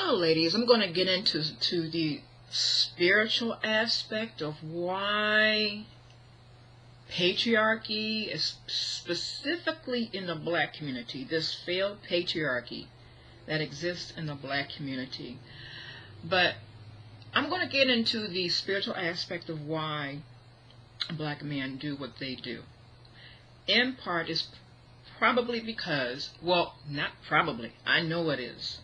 Now, ladies, I'm going to get into the spiritual aspect of why patriarchy is specifically in the black community, this failed patriarchy that exists in the black community. But I'm going to get into the spiritual aspect of why black men do what they do. In part is probably because, well, not probably, I know it is.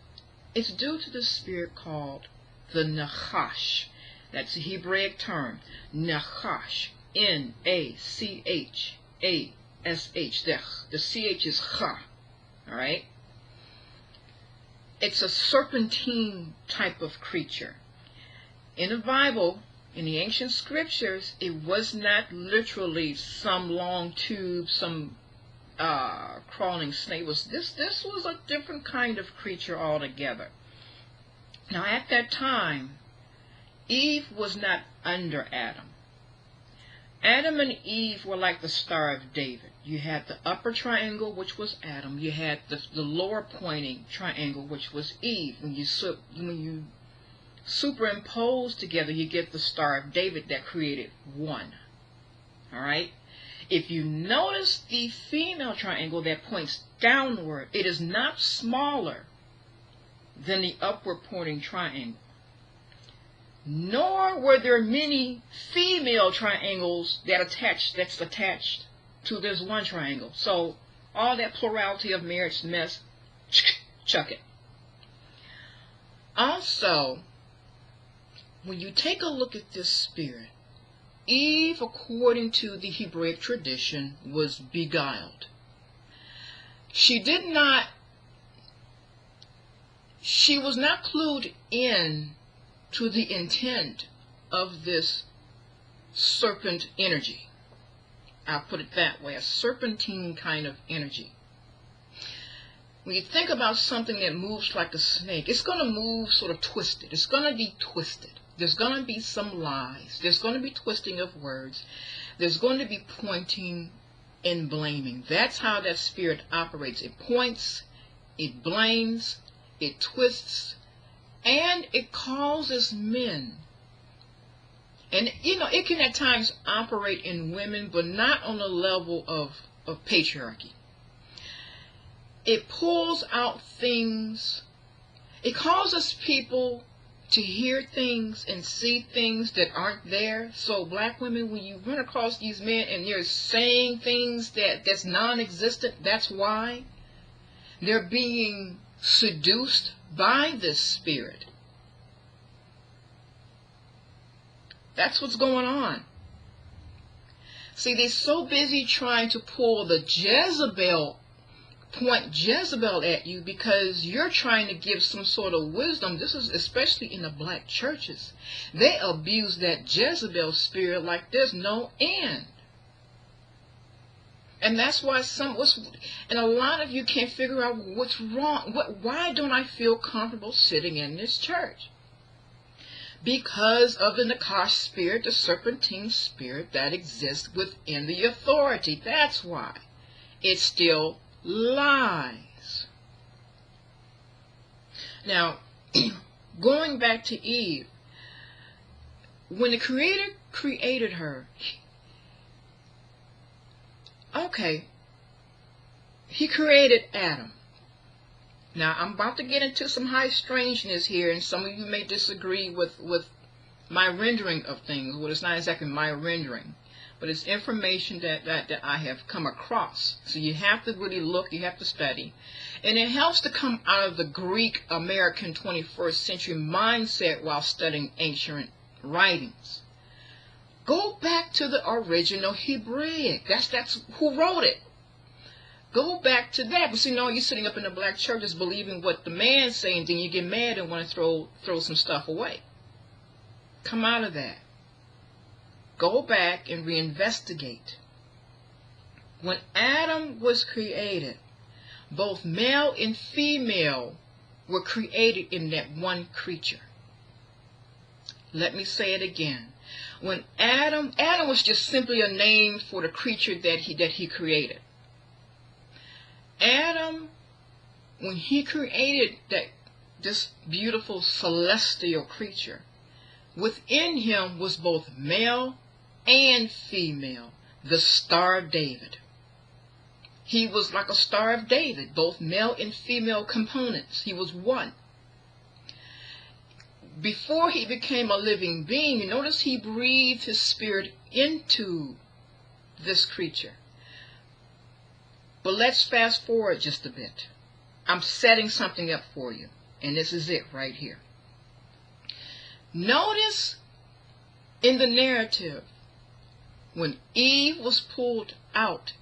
It's due to the spirit called the Nachash. That's a Hebraic term, Nachash, N-A-C-H-A-S-H. The C-H is Cha, all right? It's a serpentine type of creature. In the Bible, in the ancient scriptures, it was not literally some long tube, some crawling snake. This was a different kind of creature altogether. Now, at that time, Eve was not under Adam. Adam and Eve were like the Star of David. You had the upper triangle, which was Adam. You had the lower pointing triangle, which was Eve. When you superimpose together, you get the Star of David that created one. All right? If you notice the female triangle that points downward, it is not smaller than the upward pointing triangle. Nor were there many female triangles that's attached to this one triangle. So all that plurality of marriage mess, chuck it. Also, when you take a look at this spirit, Eve, according to the Hebraic tradition, was beguiled. She was not clued in to the intent of this serpent energy. I'll put it that way, a serpentine kind of energy. When you think about something that moves like a snake, it's going to move sort of twisted. It's going to be twisted. There's going to be some lies. There's going to be twisting of words. There's going to be pointing and blaming. That's how that spirit operates. It points, it blames, it twists, and it causes men. And, it can at times operate in women, but not on the level of patriarchy. It pulls out things. It causes people to hear things and see things that aren't there. So black women, when you run across these men and they're saying things that's non-existent, that's why. They're being seduced by this spirit. That's what's going on. See, they're so busy trying to pull the point Jezebel at you because you're trying to give some sort of wisdom. This is especially in the black churches. They abuse that Jezebel spirit like there's no end. And that's why and a lot of you can't figure out what's wrong. Why don't I feel comfortable sitting in this church? Because of the Nakash spirit, the serpentine spirit that exists within the authority. That's why. It still lies. Now, going back to Eve, when the Creator created her, He created Adam. Now, I'm about to get into some high strangeness here, and some of you may disagree with my rendering of things. Well, it's not exactly my rendering, but it's information that I have come across. So you have to really look, you have to study. And it helps to come out of the Greek American 21st century mindset while studying ancient writings. Go back to the original Hebraic. That's who wrote it. Go back to that. But see, no, you're sitting up in the black churches believing what the man's saying, then you get mad and want to throw some stuff away. Come out of that. Go back and reinvestigate. When Adam was created, both male and female were created in that one creature. Let me say it again. When Adam was just simply a name for the creature that he created. Adam, when he created this beautiful celestial creature, within him was both male and female, the Star of David. He was like a Star of David, both male and female components. He was one. Before he became a living being, you notice he breathed his spirit into this creature. But let's fast forward just a bit. I'm setting something up for you, and this is it right here. Notice in the narrative, when Eve was pulled out,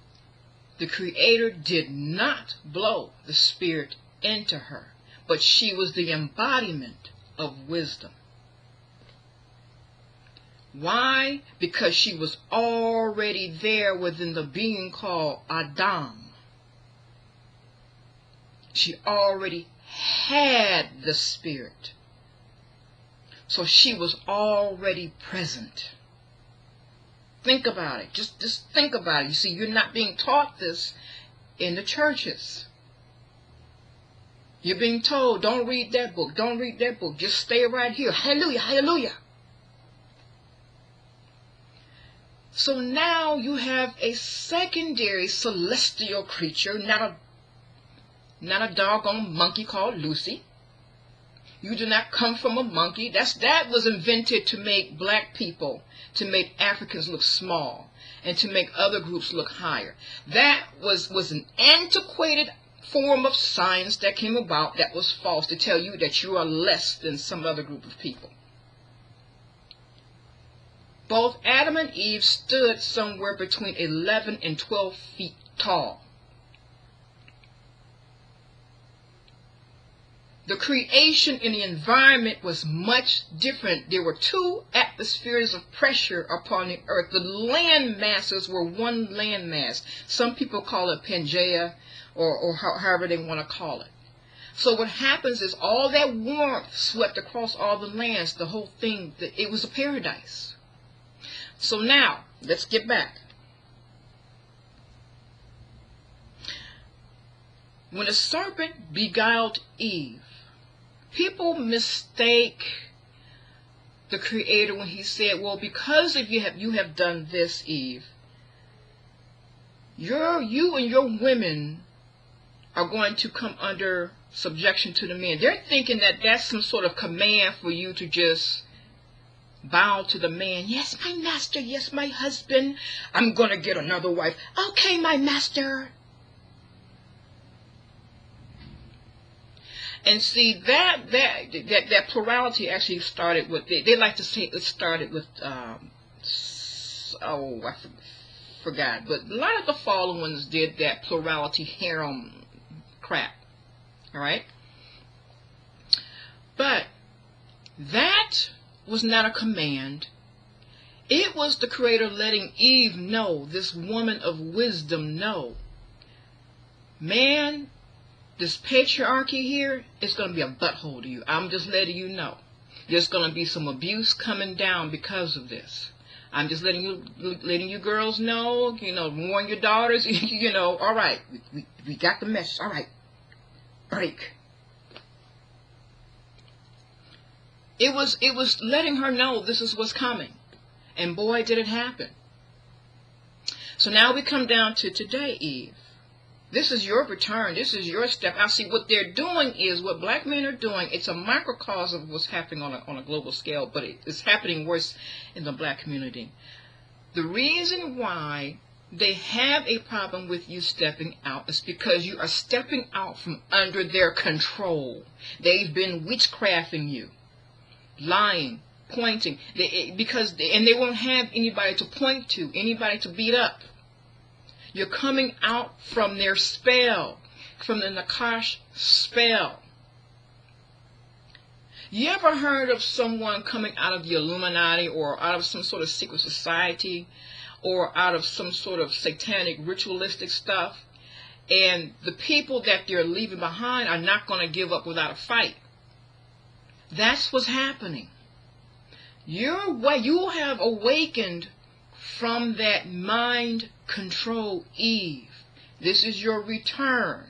the Creator did not blow the Spirit into her, but she was the embodiment of wisdom. Why? Because she was already there within the being called Adam. She already had the Spirit. So she was already present. Think about it. Just think about it. You see, you're not being taught this in the churches. You're being told, don't read that book. Don't read that book. Just stay right here. Hallelujah, hallelujah. So now you have a secondary celestial creature, not a doggone monkey called Lucy. You do not come from a monkey. That was invented to make black people, to make Africans look small, and to make other groups look higher. That was an antiquated form of science that came about that was false, to tell you that you are less than some other group of people. Both Adam and Eve stood somewhere between 11 and 12 feet tall. The creation in the environment was much different. There were two atmospheres of pressure upon the earth. The land masses were one land mass. Some people call it Pangea, or however they want to call it. So what happens is all that warmth swept across all the lands, the whole thing, it was a paradise. So now, let's get back. When the serpent beguiled Eve, people mistake the Creator when he said, well, because if you have done this, Eve, you and your women are going to come under subjection to the men. They're thinking that that's some sort of command for you to just bow to the man. Yes, my master. Yes, my husband. I'm going to get another wife. Okay, my master. And see, that plurality actually started with, they like to say it started with, I forgot. But a lot of the fallen ones did that plurality harem crap. All right? But that was not a command. It was the Creator letting Eve know, this woman of wisdom know, man, this patriarchy here is going to be a butthole to you. I'm just letting you know. There's going to be some abuse coming down because of this. I'm just letting you girls know, warn your daughters, all right, we got the message. All right, break. It was letting her know this is what's coming. And boy, did it happen. So now we come down to today, Eve. This is your return. This is your step. I see what they're doing is, what black men are doing, it's a microcosm of what's happening on a global scale, but it's happening worse in the black community. The reason why they have a problem with you stepping out is because you are stepping out from under their control. They've been witchcrafting you, lying, pointing, and they won't have anybody to point to, anybody to beat up. You're coming out from their spell, from the Nakash spell. You ever heard of someone coming out of the Illuminati or out of some sort of secret society or out of some sort of satanic ritualistic stuff, and the people that they're leaving behind are not going to give up without a fight? That's what's happening. You have awakened from that mind control, Eve. This is your return.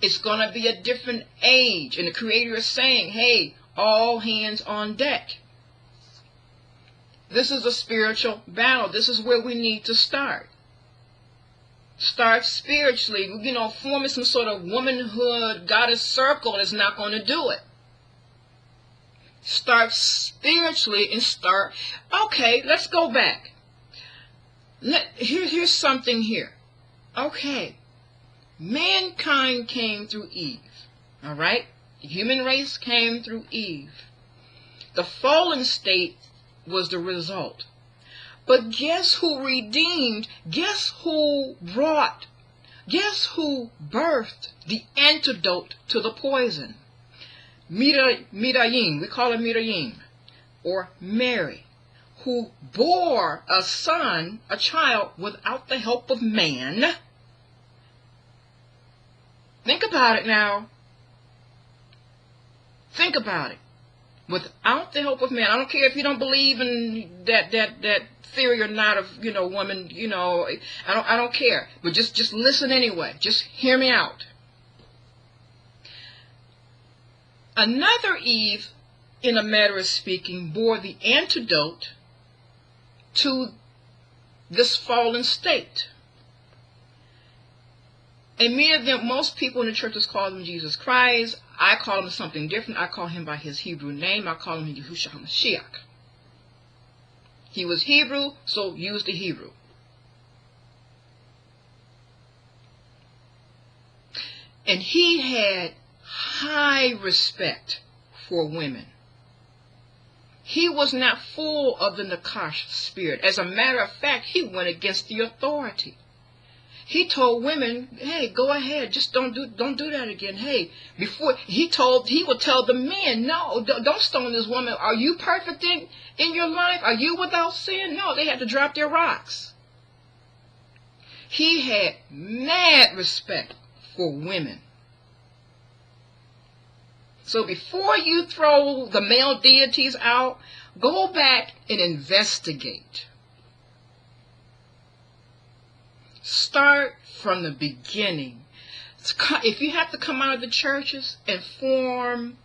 It's going to be a different age. And the Creator is saying, hey, all hands on deck. This is a spiritual battle. This is where we need to start. Start spiritually. Forming some sort of womanhood goddess circle is not going to do it. Start spiritually and start. Okay, let's go back. Here's something here. Okay. Mankind came through Eve. All right? The human race came through Eve. The fallen state was the result. But guess who redeemed? Guess who brought? Guess who birthed the antidote to the poison? Mirayim, we call her Mirayim, or Mary, who bore a son, a child, without the help of man. Think about it now. Think about it. Without the help of man. I don't care if you don't believe in that theory or not of, woman, I don't care. But just listen anyway. Just hear me out. Another Eve, in a matter of speaking, bore the antidote to this fallen state. And many of them, most people in the churches call him Jesus Christ. I call him something different. I call him by his Hebrew name. I call him Yahushua HaMashiach. He was Hebrew, so use the Hebrew. And he had high respect for women. He was not full of the Nakash spirit. As a matter of fact, he went against the authority. He told women, hey, go ahead, just don't do that again. Hey, he would tell the men, no, don't stone this woman. Are you perfect in your life? Are you without sin? No, they had to drop their rocks. He had mad respect for women. So before you throw the male deities out, go back and investigate. Start from the beginning. If you have to come out of the churches and form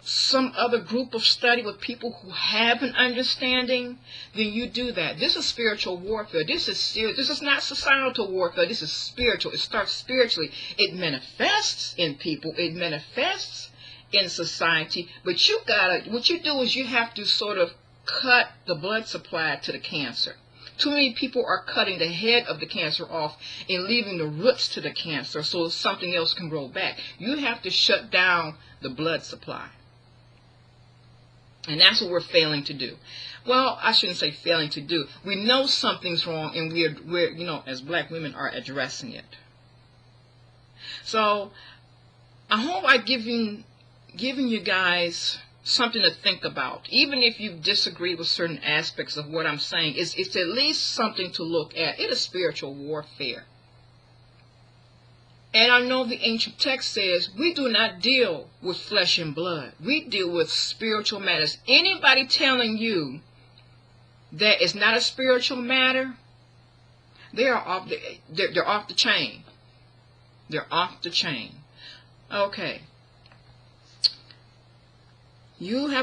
some other group of study with people who have an understanding, then you do that. This is spiritual warfare. This is serious. This is not societal warfare. This is spiritual. It starts spiritually. It manifests in people. It manifests in society. But what you do is you have to sort of cut the blood supply to the cancer. Too many people are cutting the head of the cancer off and leaving the roots to the cancer so something else can grow back. You have to shut down the blood supply. And that's what we're failing to do. Well, I shouldn't say failing to do. We know something's wrong, and we're as black women are addressing it. So I hope I've given you guys something to think about. Even if you disagree with certain aspects of what I'm saying, it's at least something to look at. It is spiritual warfare. And I know the ancient text says we do not deal with flesh and blood. We deal with spiritual matters. Anybody telling you that it's not a spiritual matter, they're off the chain. They're off the chain. Okay. You have